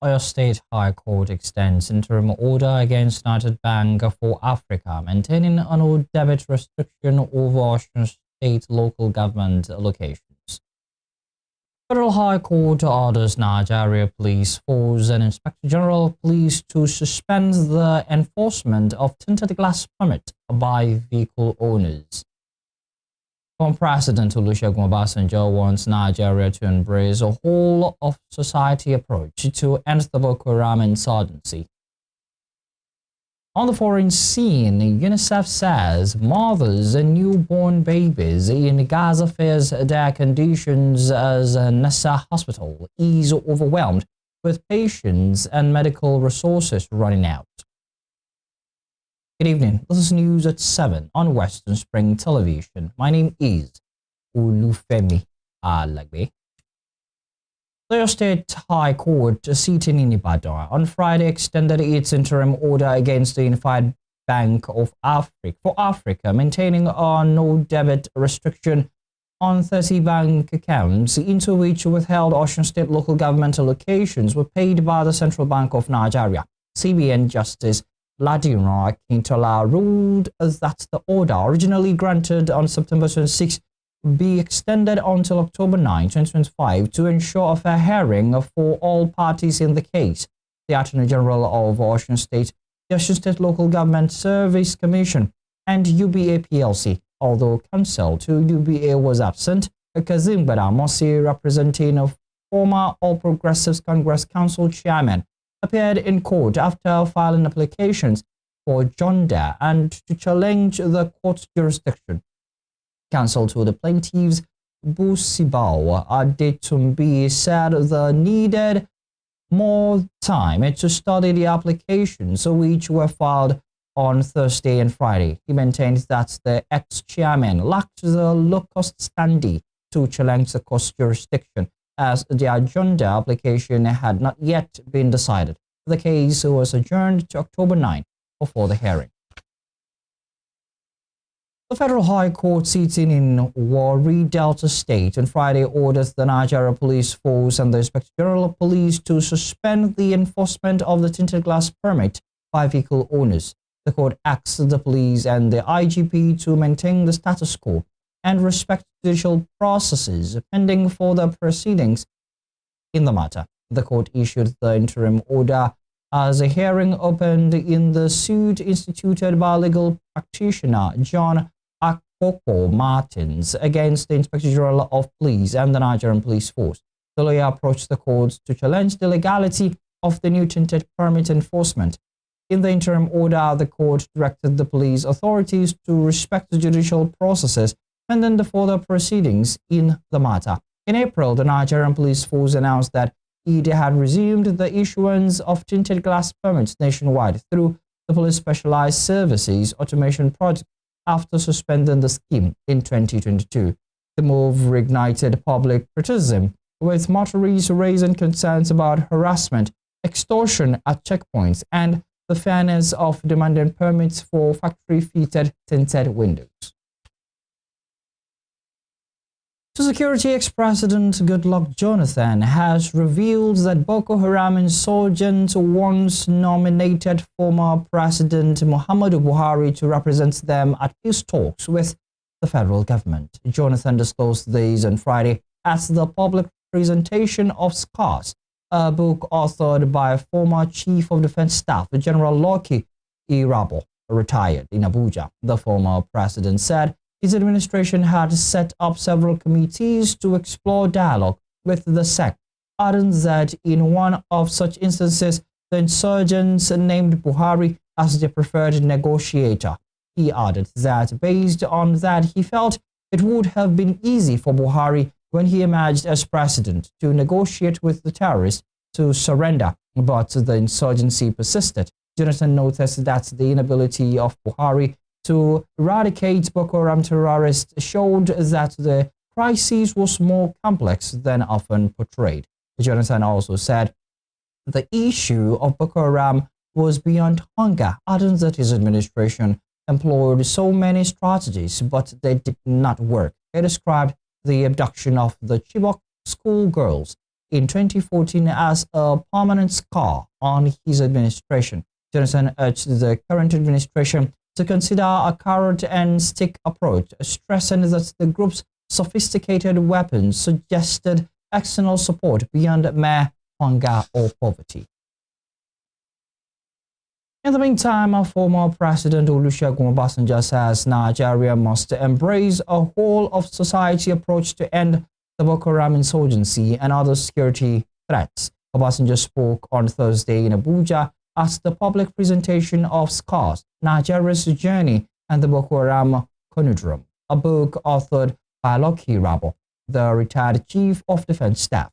Osun State High Court extends interim order against United Bank for Africa, maintaining a no debit restriction over Osun State local government allocations. Federal High Court orders Nigeria Police Force and Inspector General of Police to suspend the enforcement of tinted glass permit by vehicle owners. Former President Olusegun Obasanjo wants Nigeria to embrace a whole-of-society approach to end the Boko Haram insurgency. On the foreign scene, UNICEF says mothers and newborn babies in Gaza face their conditions as Nasser Hospital is overwhelmed with patients and medical resources running out. Good evening, this is News at 7 on Western Spring Television. My name is Olufemi Alagbe. The State High Court sitting in Ibadan on Friday extended its interim order against the Unified Bank of Africa, maintaining a no-debit restriction on 30 bank accounts into which withheld Osun State local government allocations were paid by the Central Bank of Nigeria. CBN Justice Ladiran Akintola ruled that the order, originally granted on September 26, be extended until October 9, 2025 to ensure a fair hearing for all parties in the case. The Attorney General of Osun State, the Osun State Local Government Service Commission, and UBA PLC, although counsel to UBA was absent, Kazim Badamosi, representing a former All Progressives Congress Council chairman, appeared in court after filing applications for joinder and to challenge the court's jurisdiction. Counsel to the plaintiffs, Busibao Adetumbi, said the needed more time to study the applications, which were filed on Thursday and Friday. He maintained that the ex-chairman lacked the locus standi to challenge the court's jurisdiction, as the agenda application had not yet been decided. The case was adjourned to October 9 before the hearing. The Federal High Court sitting in Warri, Delta State on Friday ordered the Nigeria Police Force and the Inspector General of Police to suspend the enforcement of the tinted glass permit by vehicle owners. The court asked the police and the IGP to maintain the status quo and respect judicial processes pending further proceedings in the matter. The court issued the interim order as a hearing opened in the suit instituted by legal practitioner John Akoko Martins against the Inspector General of Police and the Nigerian Police Force. The lawyer approached the court to challenge the legality of the new tinted permit enforcement. In the interim order, the court directed the police authorities to respect the judicial processes and then the further proceedings in the matter. In April, the Nigerian Police Force announced that it had resumed the issuance of tinted glass permits nationwide through the Police Specialized Services Automation Project after suspending the scheme in 2022. The move reignited public criticism, with motorists raising concerns about harassment, extortion at checkpoints, and the fairness of demanding permits for factory-fitted tinted windows. Security ex-President Goodluck Jonathan has revealed that Boko Haram insurgents once nominated former President Muhammadu Buhari to represent them at peace talks with the federal government. Jonathan disclosed these on Friday at the public presentation of Scars, a book authored by former Chief of Defense Staff General Lucky Irabo, retired in Abuja. The former president said his administration had set up several committees to explore dialogue with the sect, adding that in one of such instances, the insurgents named Buhari as their preferred negotiator. He added that based on that, he felt it would have been easy for Buhari when he emerged as president to negotiate with the terrorists to surrender, but the insurgency persisted. Jonathan noticed that the inability of Buhari to eradicate Boko Haram terrorists showed that the crisis was more complex than often portrayed. Jonathan also said the issue of Boko Haram was beyond hunger, adding that his administration employed so many strategies, but they did not work. He described the abduction of the Chibok schoolgirls in 2014 as a permanent scar on his administration. Johnson urged the current administration to consider a carrot and stick approach, stressing that the group's sophisticated weapons suggested external support beyond mere hunger or poverty. In the meantime, former President Olusegun Obasanjo says Nigeria must embrace a whole-of-society approach to end the Boko Haram insurgency and other security threats. Obasanjo spoke on Thursday in Abuja at the public presentation of Scars, Nigeria's Journey and the Boko Haram Conundrum, a book authored by Lucky Rabo, the retired Chief of Defense Staff.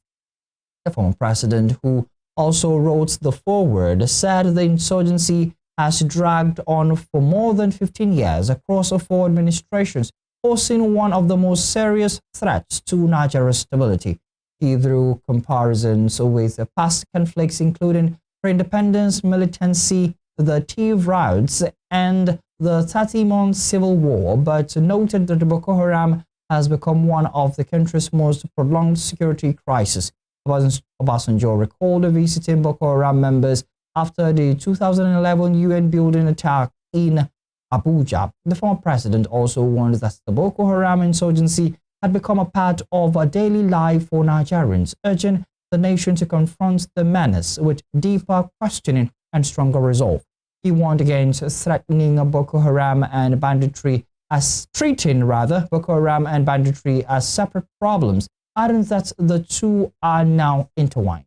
The former president, who also wrote the foreword, said the insurgency has dragged on for more than 15 years across 4 administrations, posing one of the most serious threats to Nigeria's stability. He drew comparisons with past conflicts, including pre-independence militancy, the Tiv riots, and the 30-month civil war, but noted that Boko Haram has become one of the country's most prolonged security crises. Obasanjo recalled visiting Boko Haram members after the 2011 UN building attack in Abuja. The former president also warned that the Boko Haram insurgency had become a part of a daily life for Nigerians, urging the nation to confront the menace with deeper questioning and stronger resolve. He warned against threatening Boko Haram and banditry as Boko Haram and banditry as separate problems, adding that the two are now intertwined.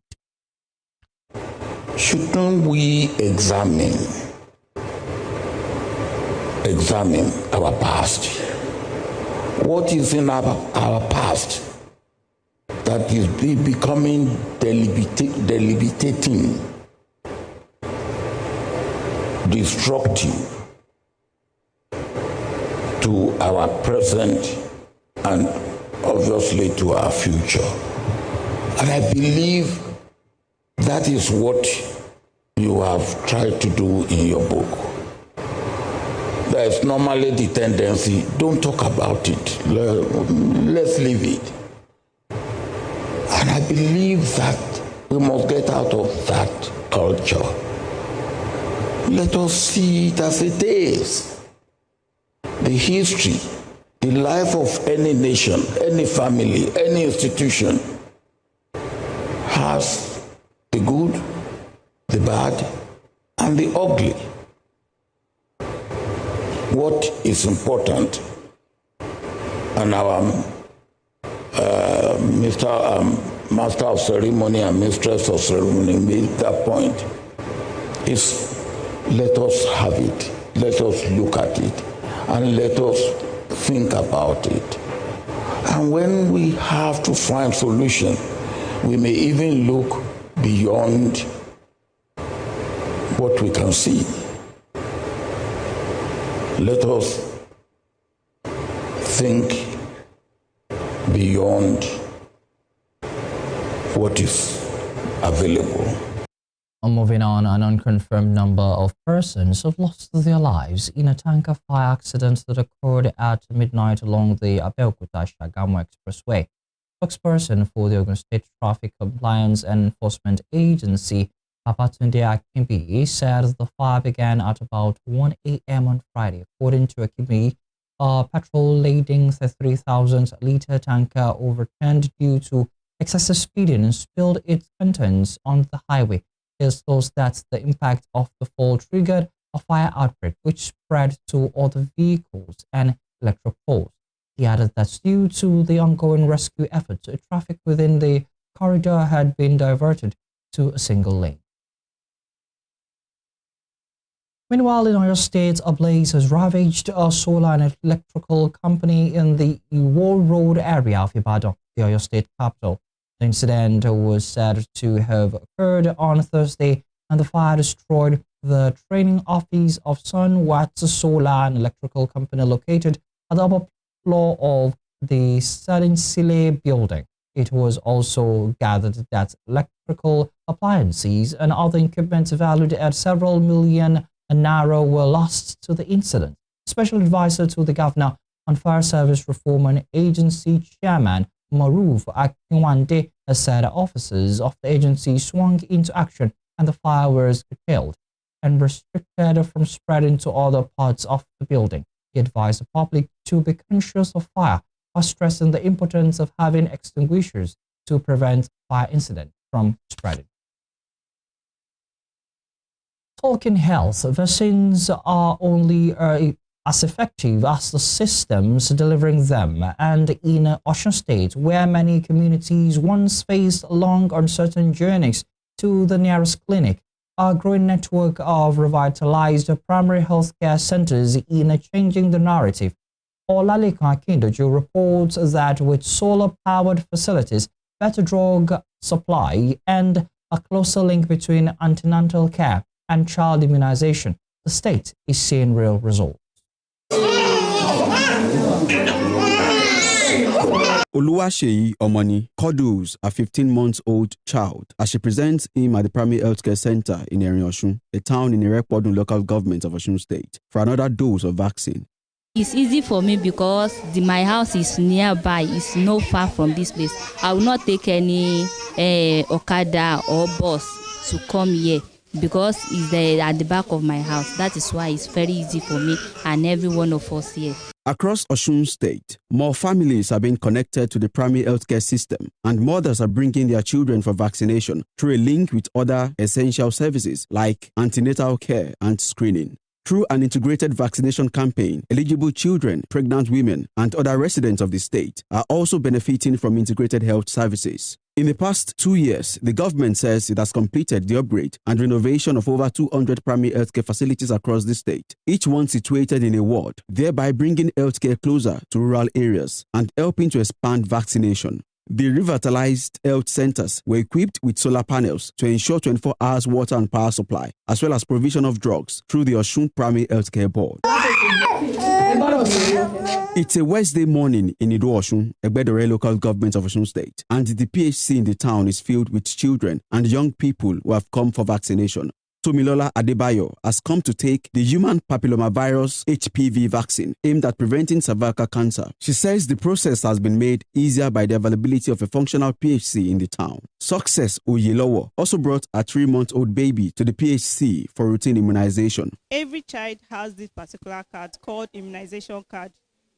Shouldn't we examine our past? What is in our past that is becoming debilitating, destructive to our present and obviously to our future? And I believe that is what you have tried to do in your book. There is normally the tendency, don't talk about it, let's leave it. And I believe that we must get out of that culture. Let us see it as it is. The history, the life of any nation, any family, any institution has the good, the bad, and the ugly. What is important, and our Master of Ceremony and Mistress of Ceremony made that point, is let us have it, let us look at it, and let us think about it. And when we have to find solution, we may even look beyond what we can see. Let us think beyond what is available. Moving on, an unconfirmed number of persons have lost their lives in a tanker fire accident that occurred at midnight along the Abeokuta-Shagamu Expressway. Spokesperson for the Osun State Traffic Compliance and Enforcement Agency, Babatunde Akimbi, said the fire began at about 1 a.m. on Friday. According to Akimbi, a petrol-laden 33,000-liter tanker overturned due to excessive speeding and spilled its contents on the highway. It shows that the impact of the fall triggered a fire outbreak, which spread to other vehicles and electric poles. He added that due to the ongoing rescue efforts, traffic within the corridor had been diverted to a single lane. Meanwhile, in Oyo State, a blaze has ravaged a solar and electrical company in the Iwo Road area of Ibadan, the Oyo State capital. The incident was said to have occurred on Thursday, and the fire destroyed the training office of Sun Watts Solar and Electrical Company located at the upper floor of the Salinsile building. It was also gathered that electrical appliances and other equipment valued at several million naira were lost to the incident. Special advisor to the governor on fire service reform and agency chairman Maruf Akinwande has said officers of the agency swung into action and the fire was curtailed and restricted from spreading to other parts of the building. He advised the public to be conscious of fire while stressing the importance of having extinguishers to prevent fire incidents from spreading. Talking health, vaccines are only as effective as the systems delivering them, and in Osun State, where many communities once faced long, uncertain journeys to the nearest clinic, a growing network of revitalized primary health care centers in changing the narrative. Olalekan Akindoju reports that with solar-powered facilities, better drug supply, and a closer link between antenatal care and child immunization, the state is seeing real results. Oluwaseyi Omoni cuddles a 15-month-old child as she presents him at the primary healthcare center in Osun, a town in Irekpodun local government of Osun State, for another dose of vaccine. It's easy for me because my house is nearby. It's not far from this place. I will not take any Okada or bus to come here because it's at the back of my house. That is why it's very easy for me and every one of us here. Across Osun State, more families are being connected to the primary healthcare system, and mothers are bringing their children for vaccination through a link with other essential services like antenatal care and screening. Through an integrated vaccination campaign, eligible children, pregnant women, and other residents of the state are also benefiting from integrated health services. In the past 2 years, the government says it has completed the upgrade and renovation of over 200 primary healthcare facilities across the state, each one situated in a ward, thereby bringing healthcare closer to rural areas and helping to expand vaccination. The revitalized health centers were equipped with solar panels to ensure 24 hours water and power supply, as well as provision of drugs through the Osun Primary Healthcare Board. It's a Wednesday morning in Ido-Osun, Egbedore local government of Osun State, and the PHC in the town is filled with children and young people who have come for vaccination. Tomilola Adebayo has come to take the human papillomavirus HPV vaccine aimed at preventing cervical cancer. She says the process has been made easier by the availability of a functional PHC in the town. Success Oyelowo also brought a 3-month-old baby to the PHC for routine immunization. Every child has this particular card called immunization card.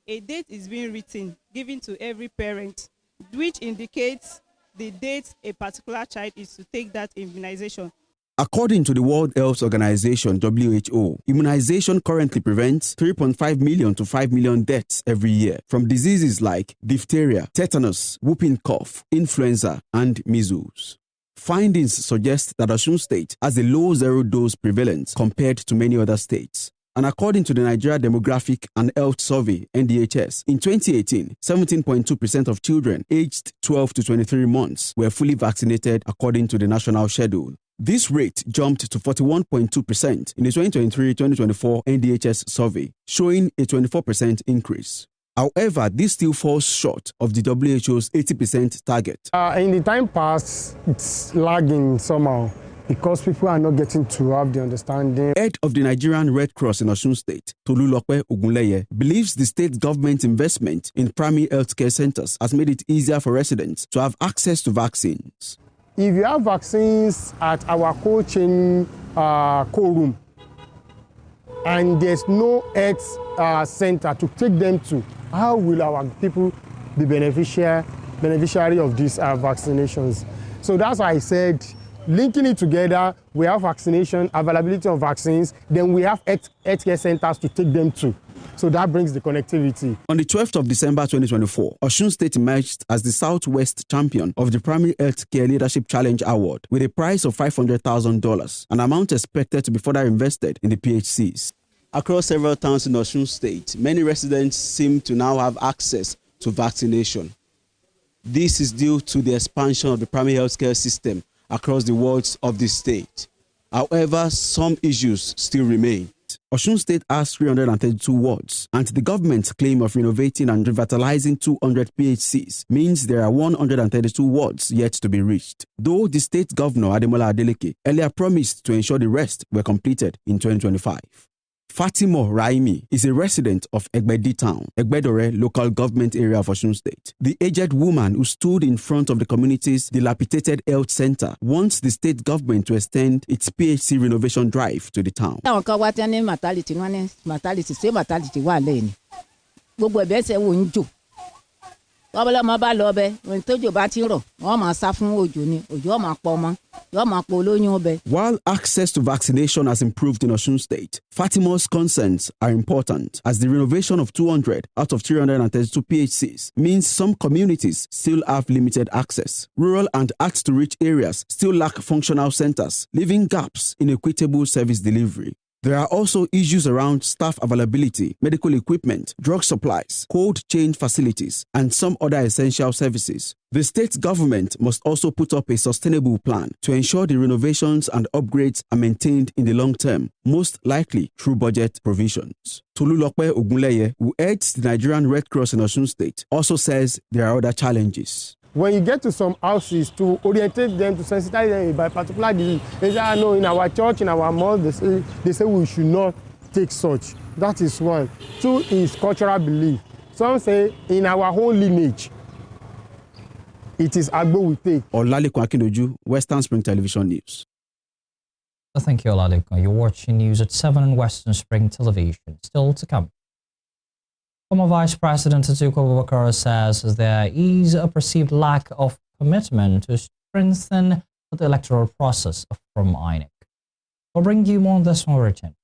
A date is being written, given to every parent, which indicates the date a particular child is to take that immunization. According to the World Health Organization, WHO, immunization currently prevents 3.5 million to 5 million deaths every year from diseases like diphtheria, tetanus, whooping cough, influenza, and measles. Findings suggest that Osun State has a low zero-dose prevalence compared to many other states. And according to the Nigeria Demographic and Health Survey, NDHS, in 2018, 17.2% of children aged 12 to 23 months were fully vaccinated according to the national schedule. This rate jumped to 41.2% in the 2023-2024 NDHS survey, showing a 24% increase. However, this still falls short of the WHO's 80% target. In the time past, it's lagging somehow because people are not getting to have the understanding. Head of the Nigerian Red Cross in Osun State, Tolulope Ogunleye, believes the state government investment in primary healthcare centers has made it easier for residents to have access to vaccines. If you have vaccines at our cold chain co-room and there's no health center to take them to, how will our people be beneficiary of these vaccinations? So that's why I said, linking it together, we have vaccination, availability of vaccines, then we have healthcare centers to take them to. So that brings the connectivity. On the 12th of December 2024, Osun State emerged as the Southwest champion of the Primary Healthcare Leadership Challenge Award with a prize of $500,000, an amount expected to be further invested in the PHCs. Across several towns in Osun State, many residents seem to now have access to vaccination. This is due to the expansion of the primary healthcare system across the wards of the state. However, some issues still remain. Osun State has 332 wards, and the government's claim of renovating and revitalizing 200 PHCs means there are 132 wards yet to be reached, though the state governor, Ademola Adeleke, earlier promised to ensure the rest were completed in 2025. Fatima Raimi is a resident of Egbedi Town, Egbedore local government area of Osun State. The aged woman who stood in front of the community's dilapidated health center wants the state government to extend its PHC renovation drive to the town. While access to vaccination has improved in Osun State, Fatima's concerns are important as the renovation of 200 out of 332 PHCs means some communities still have limited access. Rural and hard-to-reach areas still lack functional centers, leaving gaps in equitable service delivery. There are also issues around staff availability, medical equipment, drug supplies, cold chain facilities, and some other essential services. The state government must also put up a sustainable plan to ensure the renovations and upgrades are maintained in the long term, most likely through budget provisions. Tolulope Ogunleye, who heads the Nigerian Red Cross in Osun State, also says there are other challenges. When you get to some houses, to orientate them, to sensitize them about particular disease, they say, I know in our church, in our mosque, they say we should not take such. That is one. Two is cultural belief. Some say in our own lineage, it is Agbo we take. Olalikun Akindoju, Western Spring Television News. Thank you, Olalikun. You're watching news at 7 on Western Spring Television. Still to come. Former Vice President Atiku Abubakar says there is a perceived lack of commitment to strengthen the electoral process from INEC. We'll bring you more on this one written.